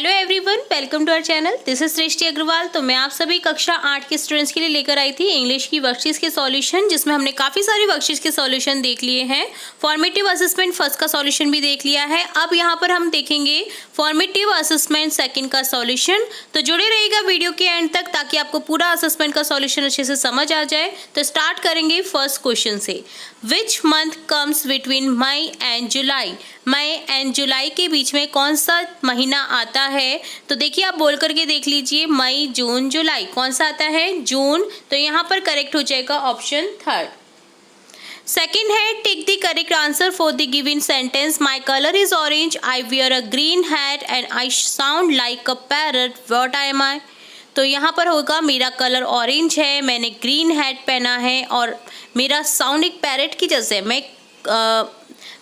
Hello everyone, welcome to our channel. This is Srishti Agarwal. तो मैं आप सभी कक्षा 8 के स्टूडेंट्स के लिए लेकर आई थी इंग्लिश की वर्कशीट्स के सॉल्यूशन, जिसमें हमने काफ़ी सारी वर्कशीट्स के सॉल्यूशन देख लिए हैं। फॉर्मेटिव असेसमेंट फर्स्ट का सॉल्यूशन भी देख लिया है। अब यहाँ पर हम देखेंगे फॉर्मेटिव असेसमेंट सेकंड का सॉल्यूशन। तो जुड़े रहिएगा वीडियो के एंड तक ताकि आपको पूरा असेसमेंट का सॉल्यूशन अच्छे से समझ आ जाए। तो स्टार्ट करेंगे फर्स्ट क्वेश्चन से। Which month comes between May and July? May and July के बीच में कौन सा महीना आता है? तो देखिए, आप बोल करके देख लीजिए, मई जून जुलाई। कौन सा आता है? जून। तो यहाँ पर करेक्ट हो जाएगा ऑप्शन थर्ड। सेकेंड है, tick the correct answer for the given sentence. My colour is orange, I wear a green hat and I sound like a parrot, what am I? तो यहाँ पर होगा, मेरा कलर ऑरेंज है, मैंने green hat पहना है और मेरा साउंड एक पैरट की जैसे है।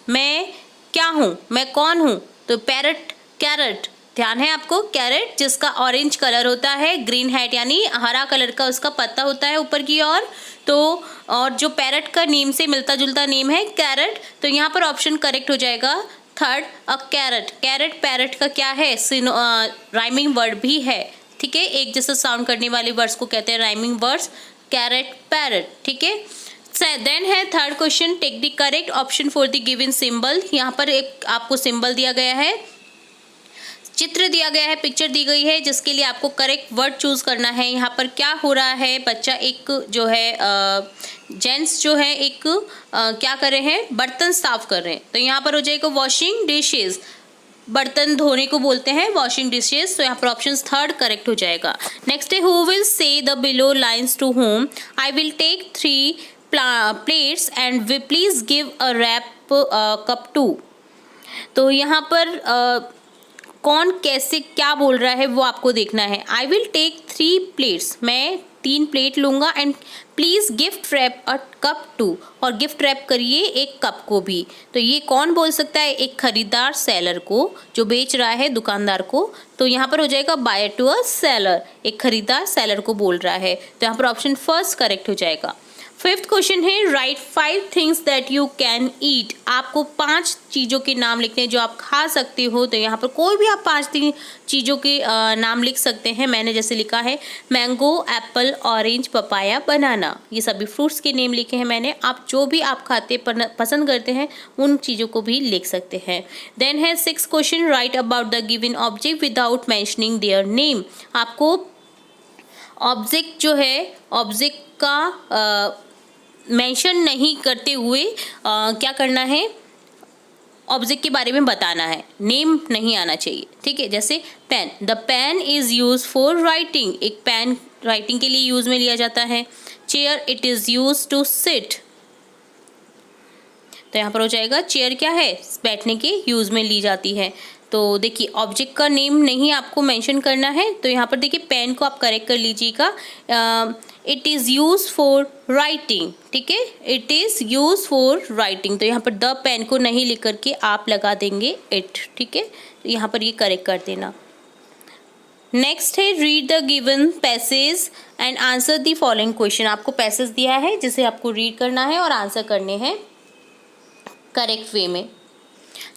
मैं क्या हूँ, मैं कौन हूँ? तो पैरट, कैरट, ध्यान है आपको, कैरट जिसका ऑरेंज कलर होता है, ग्रीन हैट यानी हरा कलर का उसका पत्ता होता है ऊपर की ओर। तो और जो पैरट का नेम से मिलता जुलता नेम है कैरट। तो यहाँ पर ऑप्शन करेक्ट हो जाएगा थर्ड, अ कैरट। कैरट पैरट का क्या है? राइमिंग वर्ड भी है, ठीक है। एक जैसा साउंड करने वाले वर्ड्स को कहते हैं राइमिंग वर्ड्स, कैरट, पैरट, ठीक है। देन है third question, take the correct option for the given symbol. यहाँ पर एक आपको सिंबल दिया गया है, चित्र दिया गया है, पिक्चर दी गई है, जिसके लिए आपको करेक्ट वर्ड चूज करना है। यहाँ पर क्या हो रहा है? बच्चा एक जो है जेंट्स जो है एक क्या कर रहे हैं? बर्तन साफ कर रहे हैं। तो यहाँ पर हो जाएगा वॉशिंग डिशेज, बर्तन धोने को बोलते हैं वॉशिंग डिशेज। तो यहाँ पर ऑप्शन थर्ड करेक्ट हो जाएगा। नेक्स्ट है, who will say the below lines to whom? I will take 3 plates and will please give a wrap cup to। तो यहाँ पर कौन कैसे क्या बोल रहा है वो आपको देखना है। आई विल टेक 3 plates, मैं 3 प्लेट लूँगा, and please gift wrap a cup too, और गिफ्ट रैप करिए एक कप को भी। तो ये कौन बोल सकता है? एक खरीदार सेलर को, जो बेच रहा है दुकानदार को। तो यहाँ पर हो जाएगा बायर टू अ सेलर, एक खरीदार सेलर को बोल रहा है। तो यहाँ पर ऑप्शन फर्स्ट करेक्ट हो जाएगा। फिफ्थ क्वेश्चन है, right 5 things that you can eat. आपको 5 चीज़ों के नाम लिखने हैं जो आप खा सकते हो। तो यहाँ पर कोई भी आप 5 चीज़ों के नाम लिख सकते हैं। मैंने जैसे लिखा है मैंगो, एप्पल, ऑरेंज, पपाया, बनाना, ये सभी फ्रूट्स के नेम लिखे हैं मैंने। आप जो भी आप खाते पसंद करते हैं उन चीज़ों को भी लिख सकते हैं। देन है 6th question, right about the given object without mentioning their name. आपको ऑब्जेक्ट जो है, ऑब्जेक्ट का मेंशन नहीं करते हुए क्या करना है? ऑब्जेक्ट के बारे में बताना है, नेम नहीं आना चाहिए, ठीक है। जैसे pen, the pen is use for writing, एक पेन राइटिंग के लिए यूज में लिया जाता है। Chair, it is use to sit. तो यहाँ पर हो जाएगा चेयर क्या है? बैठने के यूज में ली जाती है। तो देखिए, ऑब्जेक्ट का नेम नहीं आपको मेंशन करना है। तो यहाँ पर देखिए, पेन को आप करेक्ट कर लीजिएगा, it is use for writing, ठीक है, it is use for writing. तो यहाँ पर द पेन को नहीं लिख करके आप लगा देंगे इट, ठीक है। तो यहाँ पर ये करेक्ट कर देना। नेक्स्ट है, read the given passage and answer the following question. आपको पैसेज दिया है जिसे आपको रीड करना है और आंसर करने हैं करेक्ट वे में।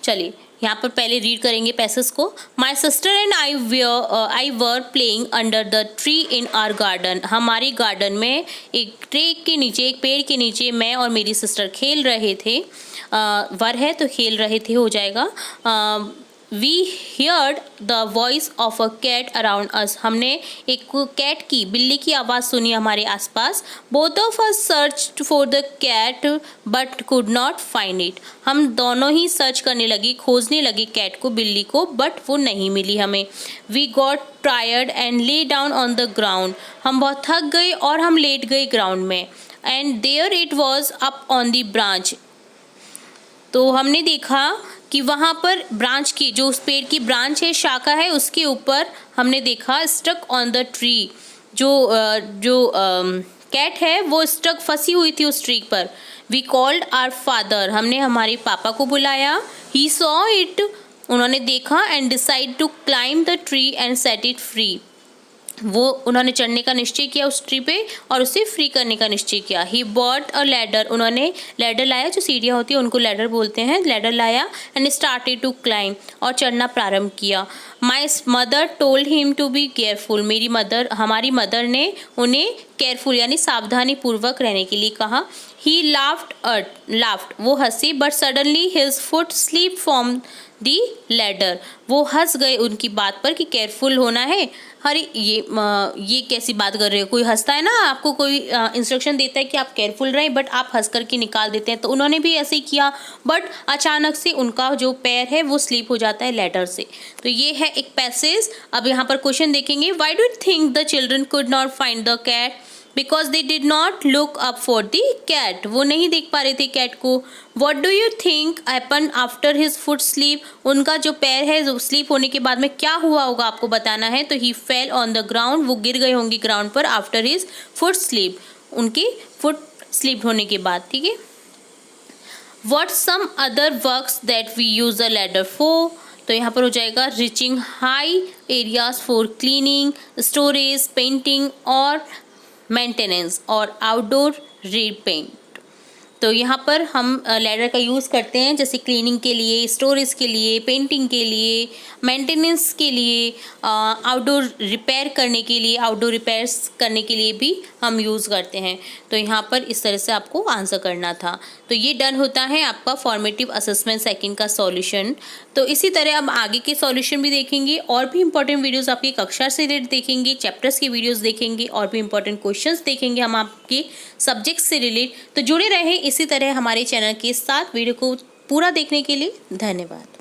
चलिए, यहाँ पर पहले रीड करेंगे पैसेज को। My sister and I were playing under the tree in our garden. हमारे गार्डन में एक ट्री के नीचे, एक पेड़ के नीचे मैं और मेरी सिस्टर खेल रहे थे। वर है तो खेल रहे थे हो जाएगा। We heard the voice of a cat around us. हमने एक कैट की, बिल्ली की आवाज़ सुनी हमारे आसपास। Both of us search for the cat but could not find it. हम दोनों ही सर्च करने लगी, खोजने लगी कैट को, बिल्ली को, बट वो नहीं मिली हमें। We got tired and lay down on the ground. हम बहुत थक गए और हम लेट गए ग्राउंड में। And there it was up on the branch. तो हमने देखा कि वहाँ पर ब्रांच की, जो उस पेड़ की ब्रांच है, शाखा है, उसके ऊपर हमने देखा स्टक ऑन द ट्री, जो कैट है वो स्टक, फंसी हुई थी उस ट्री पर। We called our father. हमने हमारे पापा को बुलाया। He saw it. उन्होंने देखा। And decide to climb the tree and set it free. वो उन्होंने चढ़ने का निश्चय किया उस ट्री पे और उसे फ्री करने का निश्चय किया। ही बॉट अ लैडर, उन्होंने लैडर लाया, जो सीढ़ियाँ होती है उनको लैडर बोलते हैं, लैडर लाया एंड स्टार्टेड टू क्लाइंब, और चढ़ना प्रारंभ किया। My mother told him to be careful, हमारी मदर ने उन्हें केयरफुल यानी सावधानी पूर्वक रहने के लिए कहा। ही लाफ्ड, वो हंसी, but suddenly his foot slip from the ladder, वो हंस गए उनकी बात पर कि केयरफुल होना है। अरे ये कैसी बात कर रहे हो, कोई हंसता है ना, आपको कोई इंस्ट्रक्शन देता है कि आप केयरफुल रहें बट आप हंस करके निकाल देते हैं, तो उन्होंने भी ऐसे ही किया, बट अचानक से उनका जो पैर है वो स्लिप हो जाता है लैडर से। तो ये है एक पैसेज। अब यहाँ पर क्वेश्चन देखेंगे, why do you think the children could not find the cat? Because they did not look up for the cat, वो नहीं देख पा रहे थे कैट को। What do you think happen after his foot slip, उनका जो पैर है जो स्लीप होने के बाद में क्या हुआ होगा आपको बताना है। तो he fell on the ground, वो गिर गए होंगे ग्राउंड पर आफ्टर हिज फुट स्लीप, उनकी फुट स्लीप होने के बाद, ठीक है। What some other works that we use a ladder for, तो यहाँ पर हो जाएगा reaching high areas for cleaning, storage, painting और मेंटेनेंस और आउटडोर रीपेंट। तो यहाँ पर हम लैडर का यूज़ करते हैं जैसे क्लीनिंग के लिए, स्टोरेज के लिए, पेंटिंग के लिए, मेंटेनेंस के लिए, आउटडोर रिपेयर करने के लिए, आउटडोर रिपेयर्स करने के लिए भी हम यूज़ करते हैं। तो यहाँ पर इस तरह से आपको आंसर करना था। तो ये डन होता है आपका फॉर्मेटिव असेसमेंट सेकंड का सॉल्यूशन। तो इसी तरह अब आगे के सॉल्यूशन भी देखेंगे, और भी इंपॉर्टेंट वीडियोस आपकी कक्षा से रिलेटेड देखेंगे, चैप्टर्स की वीडियोस देखेंगे, और भी इंपॉर्टेंट क्वेश्चंस देखेंगे हम आपके सब्जेक्ट से रिलेटेड। तो जुड़े रहें इसी तरह हमारे चैनल के साथ। वीडियो को पूरा देखने के लिए धन्यवाद।